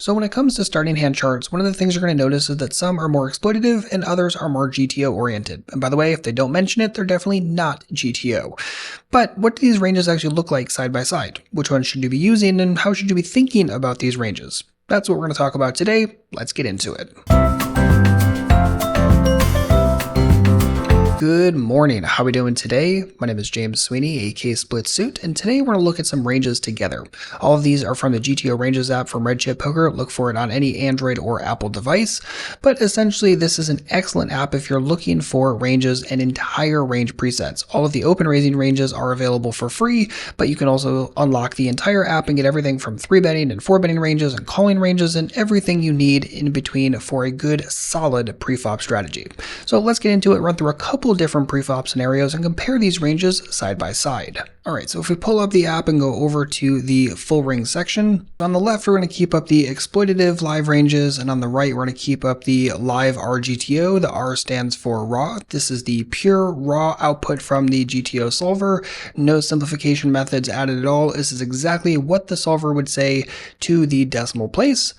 So when it comes to starting hand charts, one of the things you're going to notice is that some are more exploitative and others are more GTO oriented. And by the way, if they don't mention it, they're definitely not GTO. But what do these ranges actually look like side by side? Which ones should you be using and how should you be thinking about these ranges? That's what we're going to talk about today. Let's get into it. Good morning, how are we doing today? My name is James Sweeney, aka Split Suit, and today we're going to look at some ranges together. All of these are from the GTO Ranges app from Red Chip Poker. Look for it on any Android or Apple device, but essentially this is an excellent app if you're looking for ranges and entire range presets. All of the open raising ranges are available for free, but you can also unlock the entire app and get everything from 3-betting and 4-betting ranges and calling ranges and everything you need in between for a good, solid pre-flop strategy. So let's get into it, run through a couple different pre-flop scenarios and compare these ranges side by side. Alright, so if we pull up the app and go over to the full ring section, on the left we're going to keep up the exploitative live ranges, and on the right we're going to keep up the live RGTO. The R stands for raw. This is the pure raw output from the GTO solver. No simplification methods added at all. This is exactly what the solver would say to the decimal place.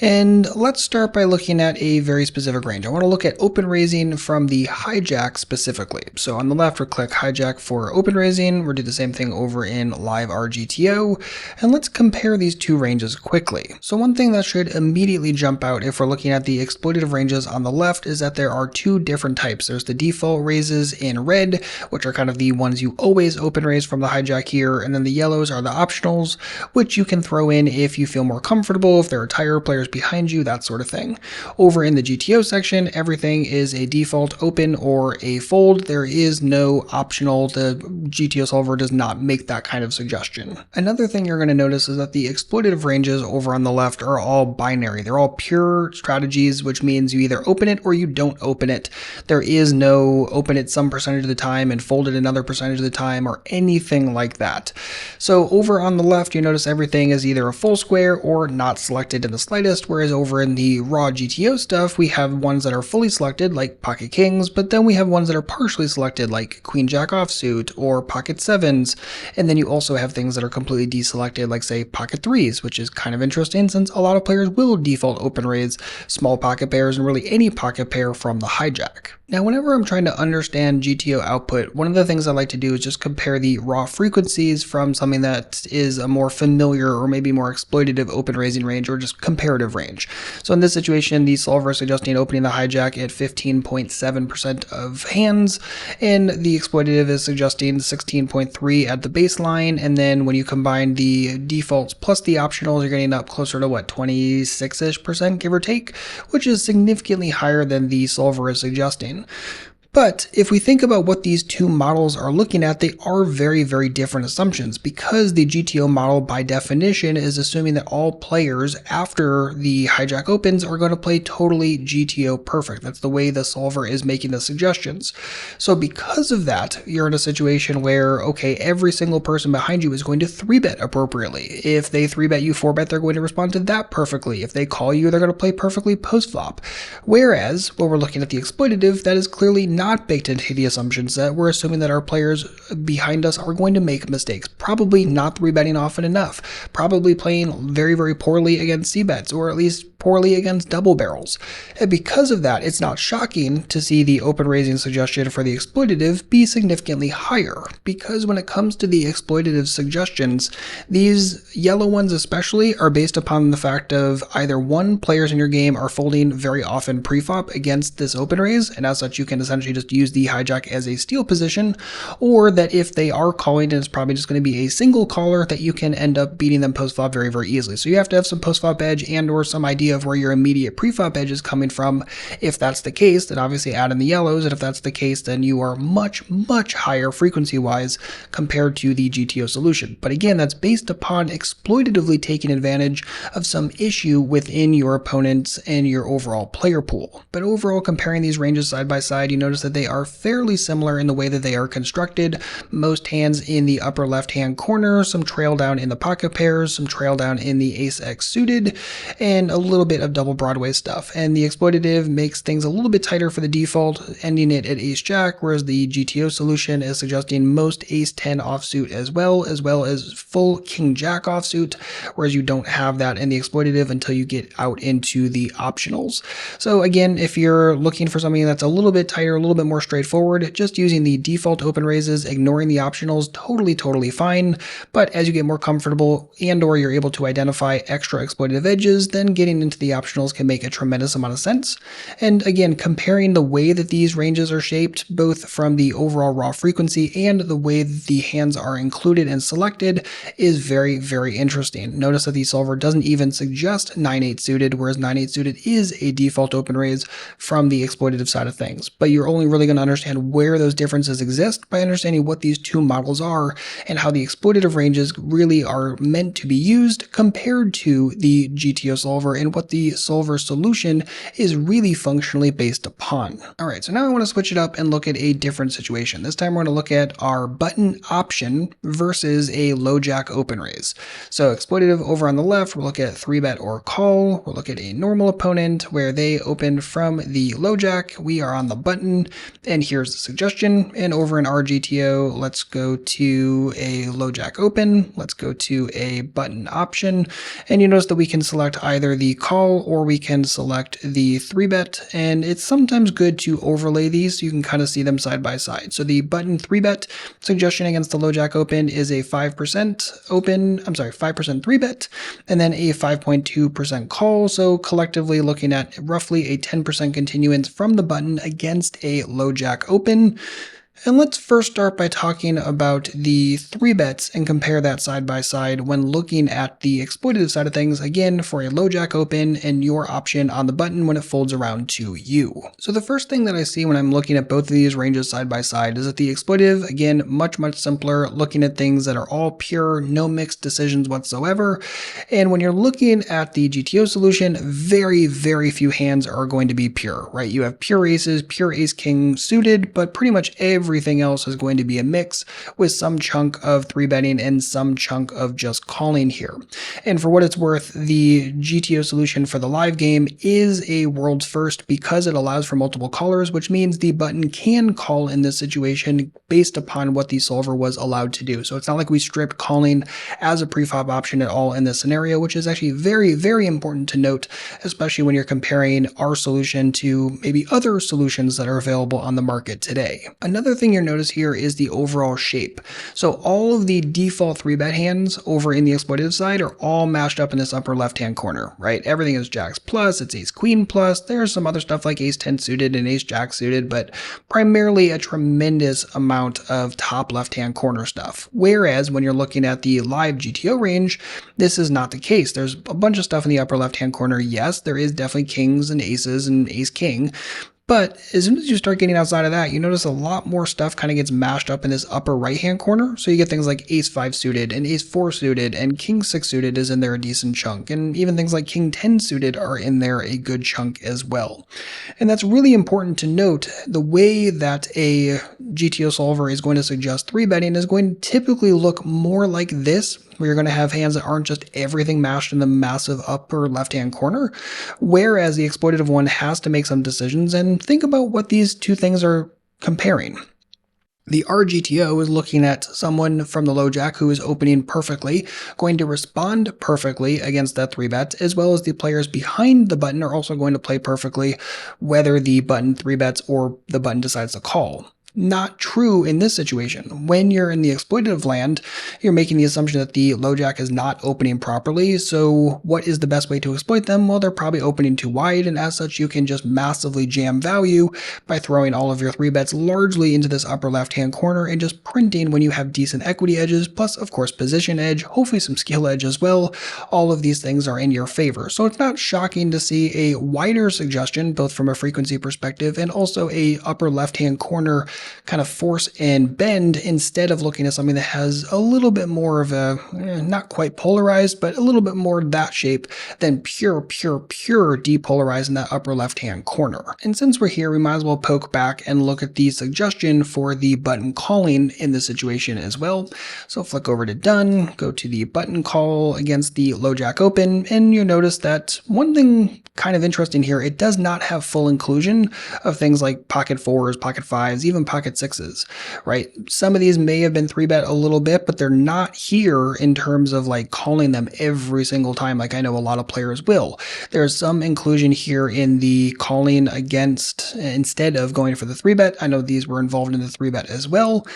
And let's start by looking at a very specific range. I want to look at open raising from the Hijack specifically. So on the left we'll click Hijack for open raising. We'll do the same thing over in live RGTO, and let's compare these two ranges quickly. So one thing that should immediately jump out if we're looking at the exploitative ranges on the left is that there are two different types. There's the default raises in red, which are kind of the ones you always open raise from the Hijack here, and then the yellows are the optionals, which you can throw in if you feel more comfortable, if there are tighter players behind you, that sort of thing. Over in the GTO section, everything is a default open or a fold. There is no optional. The GTO solver does not make that kind of suggestion. Another thing you're going to notice is that the exploitative ranges over on the left are all binary. They're all pure strategies, which means you either open it or you don't open it. There is no open it some percentage of the time and fold it another percentage of the time or anything like that. So over on the left, you notice everything is either a full square or not selected in the slightest, whereas over in the raw GTO stuff, we have ones that are fully selected like pocket kings, but then we have ones that are partially selected like queen jack offsuit or pocket sevens. And then you also have things that are completely deselected, like say pocket threes, which is kind of interesting since a lot of players will default open raise small pocket pairs and really any pocket pair from the Hijack. Now, whenever I'm trying to understand GTO output, one of the things I like to do is just compare the raw frequencies from something that is a more familiar or maybe more exploitative open raising range or just comparative range. So in this situation, the solver is suggesting opening the Hijack at 15.7% of hands, and the exploitative is suggesting 16.3 at the baseline, and then when you combine the defaults plus the optionals, you're getting up closer to what, 26-ish%, give or take, which is significantly higher than the solver is suggesting. But if we think about what these two models are looking at, they are very, very different assumptions, because the GTO model by definition is assuming that all players after the Hijack opens are going to play totally GTO perfect. That's the way the solver is making the suggestions. So because of that, you're in a situation where, okay, every single person behind you is going to 3-bet appropriately. If they 3-bet you 4-bet, they're going to respond to that perfectly. If they call you, they're going to play perfectly post-flop. Whereas, when we're looking at the exploitative, that is clearly not baked into the assumption set. We're assuming that our players behind us are going to make mistakes, probably not 3-betting often enough, probably playing very, very poorly against C-bets, or at least poorly against double barrels. And because of that, it's not shocking to see the open raising suggestion for the exploitative be significantly higher, because when it comes to the exploitative suggestions, these yellow ones especially are based upon the fact of either one, players in your game are folding very often pre-flop against this open raise, and as such you can essentially just use the Hijack as a steal position, or that if they are calling, it's probably just going to be a single caller that you can end up beating them post-flop very, very easily. So you have to have some post-flop edge and or some idea of where your immediate pre-flop edge is coming from. If that's the case, then obviously add in the yellows, and if that's the case, then you are much, much higher frequency-wise compared to the GTO solution. But again, that's based upon exploitatively taking advantage of some issue within your opponents and your overall player pool. But overall, comparing these ranges side by side, you notice that they are fairly similar in the way that they are constructed. Most hands in the upper left-hand corner, some trail down in the pocket pairs, some trail down in the ace-x suited, and a little little bit of double Broadway stuff, and the exploitative makes things a little bit tighter for the default, ending it at ace-jack, whereas the GTO solution is suggesting most ace-10 offsuit as well as full king-jack offsuit, whereas you don't have that in the exploitative until you get out into the optionals. So again, if you're looking for something that's a little bit tighter, a little bit more straightforward, just using the default open raises, ignoring the optionals, totally fine. But as you get more comfortable and or you're able to identify extra exploitative edges, then getting into the optionals can make a tremendous amount of sense. And again, comparing the way that these ranges are shaped, both from the overall raw frequency and the way that the hands are included and selected, is very interesting. Notice that the solver doesn't even suggest 9-8 suited, whereas 9-8 suited is a default open raise from the exploitative side of things. But you're only really going to understand where those differences exist by understanding what these two models are and how the exploitative ranges really are meant to be used compared to the GTO solver and what the solver solution is really functionally based upon. Alright, so now I want to switch it up and look at a different situation. This time we're going to look at our button option versus a low jack open raise. So exploitative over on the left, we'll look at 3-bet or call. We'll look at a normal opponent where they open from the low jack. We are on the button, and here's the suggestion. And over in our GTO, let's go to a low jack open. Let's go to a button option, and you notice that we can select either the call or we can select the 3-bet, and it's sometimes good to overlay these so you can kind of see them side by side. So the button 3-bet suggestion against the low jack open is a 5% open, 5% 3-bet, and then a 5.2% call. So collectively looking at roughly a 10% continuance from the button against a low jack open. And let's first start by talking about the 3-bets and compare that side by side when looking at the exploitative side of things, again, for a low jack open and your option on the button when it folds around to you. So the first thing that I see when I'm looking at both of these ranges side by side is that the exploitative, again, much simpler, looking at things that are all pure, no mixed decisions whatsoever. And when you're looking at the GTO solution, very few hands are going to be pure, right? You have pure aces, pure ace-king suited, but pretty much everything else is going to be a mix with some chunk of 3-betting and some chunk of just calling here. And for what it's worth, the GTO solution for the live game is a world's first because it allows for multiple callers, which means the button can call in this situation based upon what the solver was allowed to do. So it's not like we stripped calling as a preflop option at all in this scenario, which is actually very important to note, especially when you're comparing our solution to maybe other solutions that are available on the market today. Another thing you'll notice here is the overall shape. So all of the default 3-bet hands over in the exploitative side are all mashed up in this upper left-hand corner, right? Everything is jacks plus, it's ace-queen plus, there's some other stuff like ace-10 suited and ace-jack suited, but primarily a tremendous amount of top left-hand corner stuff. Whereas when you're looking at the live GTO range, this is not the case. There's a bunch of stuff in the upper left-hand corner. Yes, there is definitely kings and aces and ace-king, but as soon as you start getting outside of that, you notice a lot more stuff kind of gets mashed up in this upper right-hand corner. So you get things like ace-5 suited and ace-4 suited, and king-6 suited is in there a decent chunk. And even things like king-10 suited are in there a good chunk as well. And that's really important to note. The way that a GTO solver is going to suggest 3-betting is going to typically look more like this, where you're going to have hands that aren't just everything mashed in the massive upper left-hand corner, whereas the exploitative one has to make some decisions. And think about what these two things are comparing. The RGTO is looking at someone from the low jack who is opening perfectly, going to respond perfectly against that 3-bet, as well as the players behind the button are also going to play perfectly, whether the button 3-bets or the button decides to call. Not true in this situation. When you're in the exploitative land, you're making the assumption that the low jack is not opening properly, so what is the best way to exploit them? Well, they're probably opening too wide, and as such you can just massively jam value by throwing all of your 3-bets largely into this upper left-hand corner and just printing when you have decent equity edges, plus of course position edge, hopefully some skill edge as well. All of these things are in your favor. So it's not shocking to see a wider suggestion, both from a frequency perspective and also a upper left-hand corner kind of force and bend instead of looking at something that has a little bit more of a, not quite polarized, but a little bit more that shape than pure depolarized in that upper left-hand corner. And since we're here, we might as well poke back and look at the suggestion for the button calling in this situation as well. So flick over to done, go to the button call against the low jack open, and you'll notice that one thing kind of interesting here, it does not have full inclusion of things like pocket fours, pocket fives, even pocket sixes, right? Some of these may have been 3-bet a little bit, but they're not here in terms of like calling them every single time like I know a lot of players will. There's some inclusion here in the calling against instead of going for the 3-bet. I know these were involved in the 3-bet as well.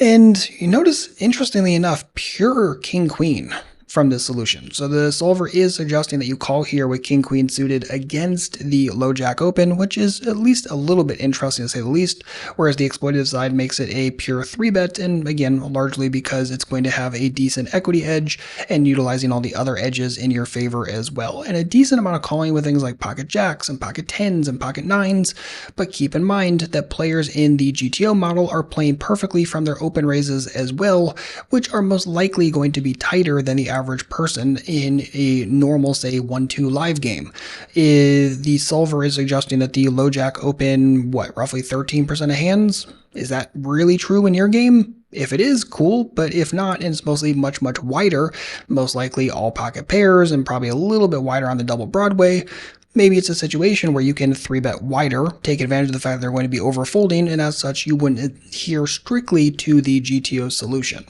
And you notice, interestingly enough, pure king-queen from this solution. So the solver is suggesting that you call here with king queen suited against the low jack open, which is at least a little bit interesting to say the least, whereas the exploitative side makes it a pure 3-bet, and again, largely because it's going to have a decent equity edge and utilizing all the other edges in your favor as well, and a decent amount of calling with things like pocket jacks and pocket 10s and pocket 9s. But keep in mind that players in the GTO model are playing perfectly from their open raises as well, which are most likely going to be tighter than the average person in a normal, say, 1-2 live game. The solver is suggesting that the low jack open, roughly 13% of hands? Is that really true in your game? If it is, cool, but if not, and it's mostly much wider, most likely all pocket pairs and probably a little bit wider on the double Broadway, maybe it's a situation where you can 3-bet wider, take advantage of the fact they're going to be overfolding, and as such, you wouldn't adhere strictly to the GTO solution.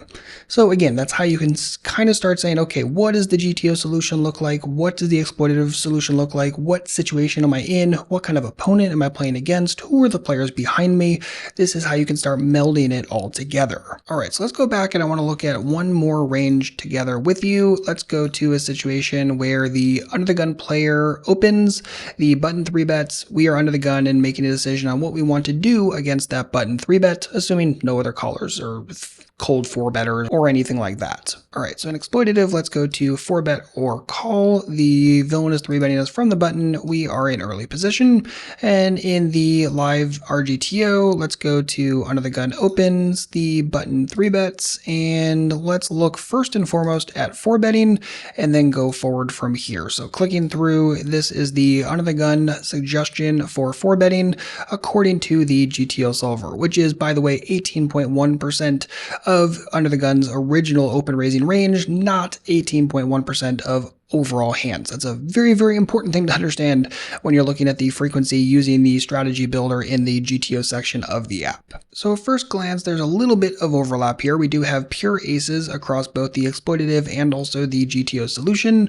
So again, that's how you can kind of start saying, okay, what does the GTO solution look like? What does the exploitative solution look like? What situation am I in? What kind of opponent am I playing against? Who are the players behind me? This is how you can start melding it all together. All right, so let's go back and I want to look at one more range together with you. Let's go to a situation where the under the gun player opens the button 3-bets. We are under the gun and making a decision on what we want to do against that button 3-bet, assuming no other callers or cold 4-betters or anything like that. All right, so in exploitative, let's go to 4-bet or call. The villain is 3-betting us from the button. We are in early position. And in the live RGTO, let's go to under the gun opens, the button 3-bets, and let's look first and foremost at 4-betting and then go forward from here. So clicking through, this is the under the gun suggestion for 4-betting according to the GTO solver, which is, by the way, 18.1% of under the gun's original open raising range, not 18.1% of overall hands. That's a very important thing to understand when you're looking at the frequency using the strategy builder in the GTO section of the app. So at first glance, there's a little bit of overlap here. We do have pure aces across both the exploitative and also the GTO solution.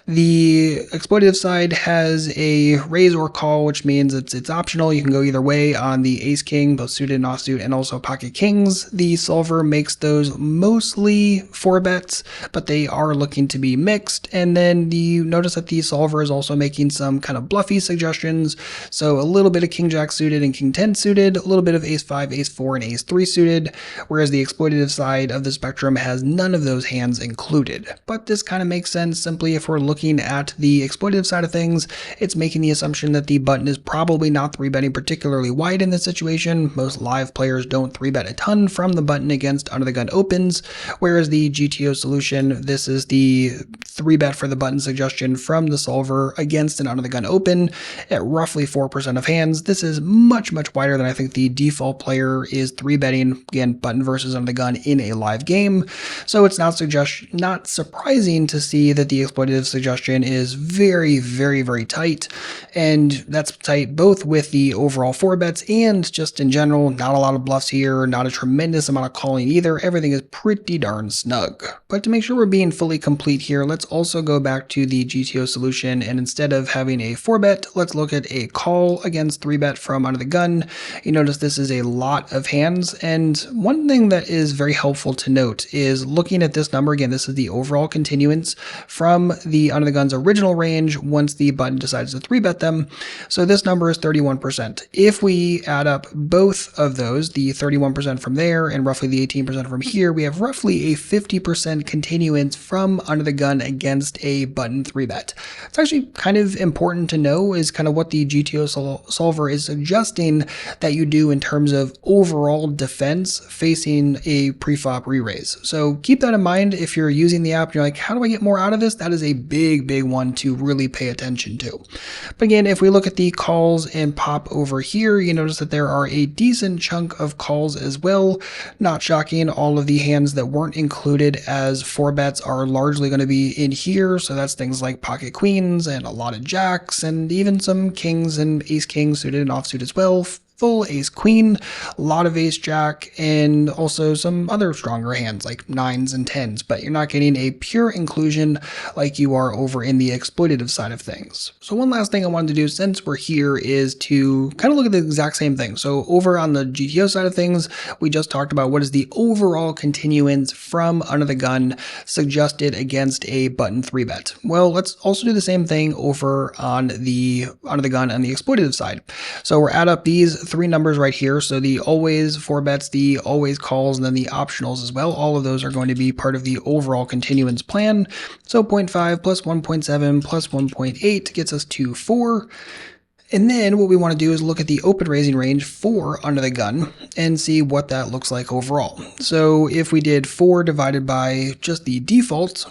The exploitative side has a raise or call, which means it's optional. You can go either way on the ace king, both suited and offsuit, and also pocket kings. The solver makes those mostly 4-bets, but they are looking to be mixed. And then you notice that the solver is also making some kind of bluffy suggestions. So a little bit of king jack suited and king 10 suited, a little bit of ace 5, ace 4, and ace 3 suited, whereas the exploitative side of the spectrum has none of those hands included. But this kind of makes sense simply if we're looking at the exploitative side of things. It's making the assumption that the button is probably not 3-betting particularly wide in this situation. Most live players don't 3-bet a ton from the button against under the gun opens, whereas the GTO solution, this is the 3-bet for the button suggestion from the solver against an under the gun open at roughly 4% of hands. This is much wider than I think the default player is 3-betting, again, button versus under the gun in a live game. So it's not surprising to see that the exploitative suggestion is very tight, and that's tight both with the overall 4-bets and just in general, not a lot of bluffs here, not a tremendous amount of calling either. Everything is pretty darn snug. But to make sure we're being fully complete here, let's also go back to the GTO solution, and instead of having a 4-bet, let's look at a call against 3-bet from under the gun. You notice this is a lot of hands, and one thing that is very helpful to note is looking at this number. Again, this is the overall continuance from the under the gun's original range once the button decides to 3-bet them. So this number is 31%. If we add up both of those, the 31% from there and roughly the 18% from here, we have roughly a 50% continuance from under the gun against a button 3-bet. It's actually kind of important to know is kind of what the GTO solver is suggesting that you do in terms of overall defense facing a preflop re-raise. So keep that in mind if you're using the app and you're like, how do I get more out of this? That is a big one to really pay attention to. But again, if we look at the calls and pop over here, you notice that there are a decent chunk of calls as well. Not shocking, all of the hands that weren't included as 4-bets are largely going to be in here. So that's things like pocket queens and a lot of jacks and even some kings and ace king suited and offsuit as well. Full ace queen, a lot of ace jack, and also some other stronger hands like 9s and 10s, but you're not getting a pure inclusion like you are over in the exploitative side of things. So one last thing I wanted to do since we're here is to kind of look at the exact same thing. So over on the GTO side of things, we just talked about what is the overall continuance from under the gun suggested against a button 3-bet. Well, let's also do the same thing over on the under the gun on the exploitative side. So we're add up these three numbers right here. So the always 4-bets, the always calls, and then the optionals as well. All of those are going to be part of the overall continuance plan. So 0.5 plus 1.7 plus 1.8 gets us to 4. And then what we want to do is look at the open raising range for under the gun and see what that looks like overall. So if we did 4 divided by just the default,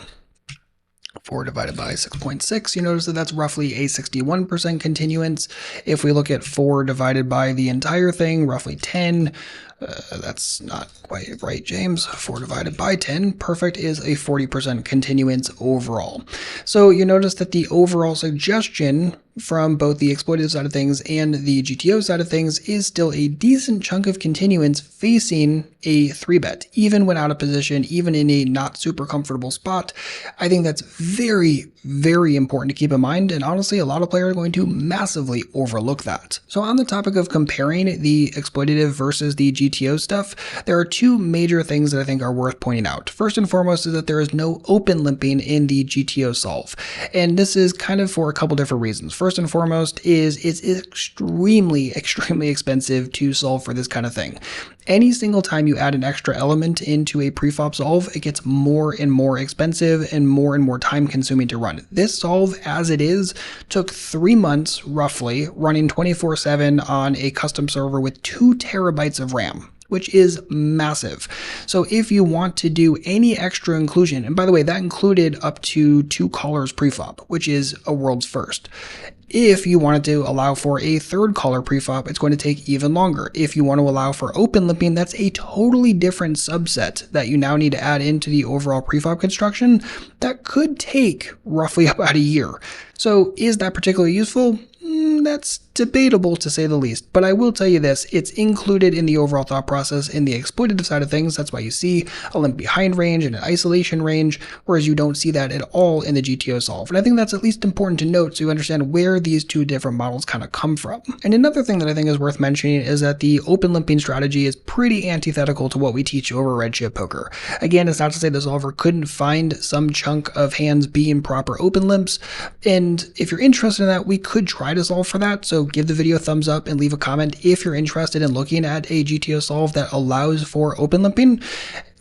4 divided by 6.6, you notice that that's roughly a 61% continuance. If we look at 4 divided by the entire thing, roughly 10, that's not quite right, James. 4 divided by 10, perfect, is a 40% continuance overall. So you notice that the overall suggestion from both the exploitative side of things and the GTO side of things is still a decent chunk of continuance facing a 3-bet, even when out of position, even in a not super comfortable spot. I think that's very important to keep in mind, and honestly, a lot of players are going to massively overlook that. So on the topic of comparing the exploitative versus the GTO stuff, there are two major things that I think are worth pointing out. First and foremost is that there is no open limping in the GTO solve, and this is kind of for a couple different reasons. First and foremost is it's extremely expensive to solve for this kind of thing. Any single time you add an extra element into a preflop solve, it gets more and more expensive and more time consuming to run. This solve, as it is, took 3 months roughly, running 24/7 on a custom server with 2 terabytes of RAM, which is massive. So if you want to do any extra inclusion, and by the way, that included up to 2 callers preflop, which is a world's first. If you wanted to allow for a 3rd caller preflop, it's going to take even longer. If you want to allow for open limping, that's a totally different subset that you now need to add into the overall preflop construction. That could take roughly about a year. So is that particularly useful? That's debatable to say the least, but I will tell you this, it's included in the overall thought process in the exploitative side of things. That's why you see a limp behind range and an isolation range, whereas you don't see that at all in the GTO solve. And I think that's at least important to note so you understand where these two different models kind of come from. And another thing that I think is worth mentioning is that the open limping strategy is pretty antithetical to what we teach over Red Chip Poker. Again, it's not to say the solver couldn't find some chunk of hands being proper open limps, and if you're interested in that, we could try to solve for that. So give the video a thumbs up and leave a comment if you're interested in looking at a GTO solve that allows for open limping.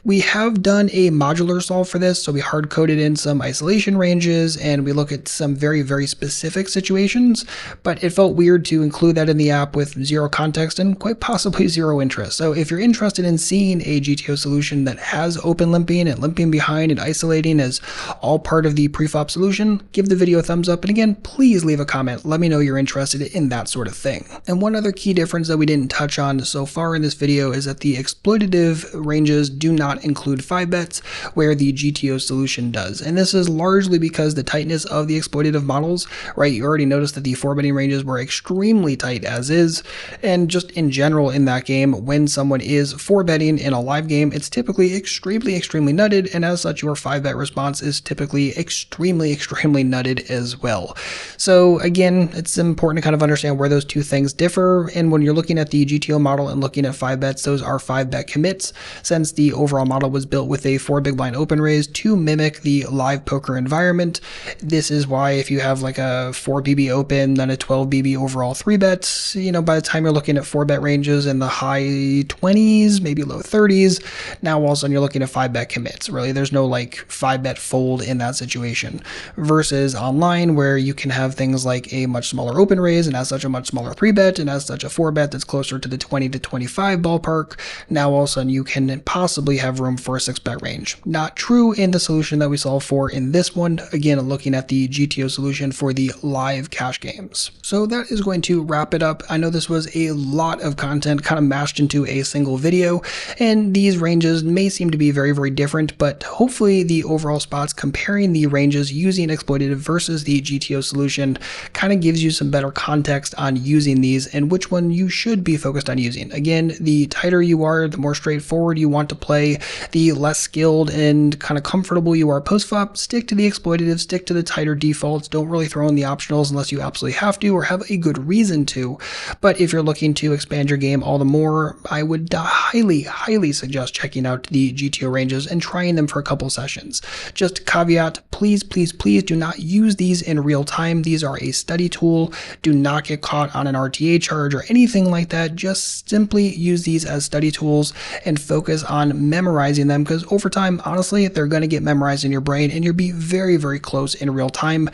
We have done a modular solve for this, so we hard-coded in some isolation ranges and we look at some very specific situations, but it felt weird to include that in the app with 0 context and quite possibly 0 interest. So if you're interested in seeing a GTO solution that has open limping and limping behind and isolating as all part of the preflop solution, give the video a thumbs up, and again, please leave a comment. Let me know you're interested in that sort of thing. And one other key difference that we didn't touch on so far in this video is that the exploitative ranges do not include 5-bets, where the GTO solution does. And this is largely because the tightness of the exploitative models, right? You already noticed that the 4-betting ranges were extremely tight as is, and just in general in that game, when someone is 4-betting in a live game, it's typically extremely nutted, and as such, your 5-bet response is typically extremely nutted as well. So again, it's important to kind of understand where those two things differ, and when you're looking at the GTO model and looking at 5-bets, those are 5-bet commits, since the overall overall model was built with a 4 big blind open raise to mimic the live poker environment. This is why if you have like a 4 BB open, then a 12 BB overall 3 bets, by the time you're looking at 4 bet ranges in the high 20s, maybe low 30s, now all of a sudden you're looking at 5 bet commits. Really, there's no like 5 bet fold in that situation. Versus online, where you can have things like a much smaller open raise and as such a much smaller 3 bet and as such a 4 bet that's closer to the 20 to 25 ballpark. Now all of a sudden you can possibly have room for a 6 bet range. Not true in the solution that we solve for in this one. Again, looking at the GTO solution for the live cash games. So that is going to wrap it up. I know this was a lot of content kind of mashed into a single video, and these ranges may seem to be very, very different, but hopefully the overall spots comparing the ranges using exploitative versus the GTO solution kind of gives you some better context on using these and which one you should be focused on using. Again, the tighter you are, the more straightforward you want to play, the less skilled and kind of comfortable you are post-flop, stick to the exploitative, stick to the tighter defaults. Don't really throw in the optionals unless you absolutely have to or have a good reason to. But if you're looking to expand your game all the more, I would highly, highly suggest checking out the GTO ranges and trying them for a couple sessions. Just caveat, please, please, please do not use these in real time. These are a study tool. Do not get caught on an RTA charge or anything like that. Just simply use these as study tools and focus on memorizing them, because over time, honestly, they're going to get memorized in your brain and you'll be very, very close in real time.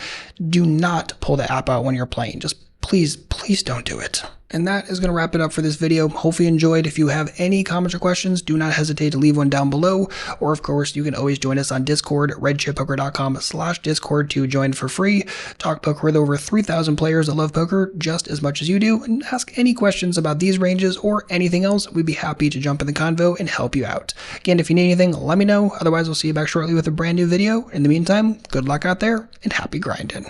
Do not pull the app out when you're playing. Just please, please don't do it. And that is going to wrap it up for this video. Hopefully you enjoyed. If you have any comments or questions, do not hesitate to leave one down below. Or of course, you can always join us on Discord, redchippoker.com/Discord to join for free. Talk poker with over 3,000 players that love poker just as much as you do, and ask any questions about these ranges or anything else. We'd be happy to jump in the convo and help you out. Again, if you need anything, let me know. Otherwise, we'll see you back shortly with a brand new video. In the meantime, good luck out there and happy grinding.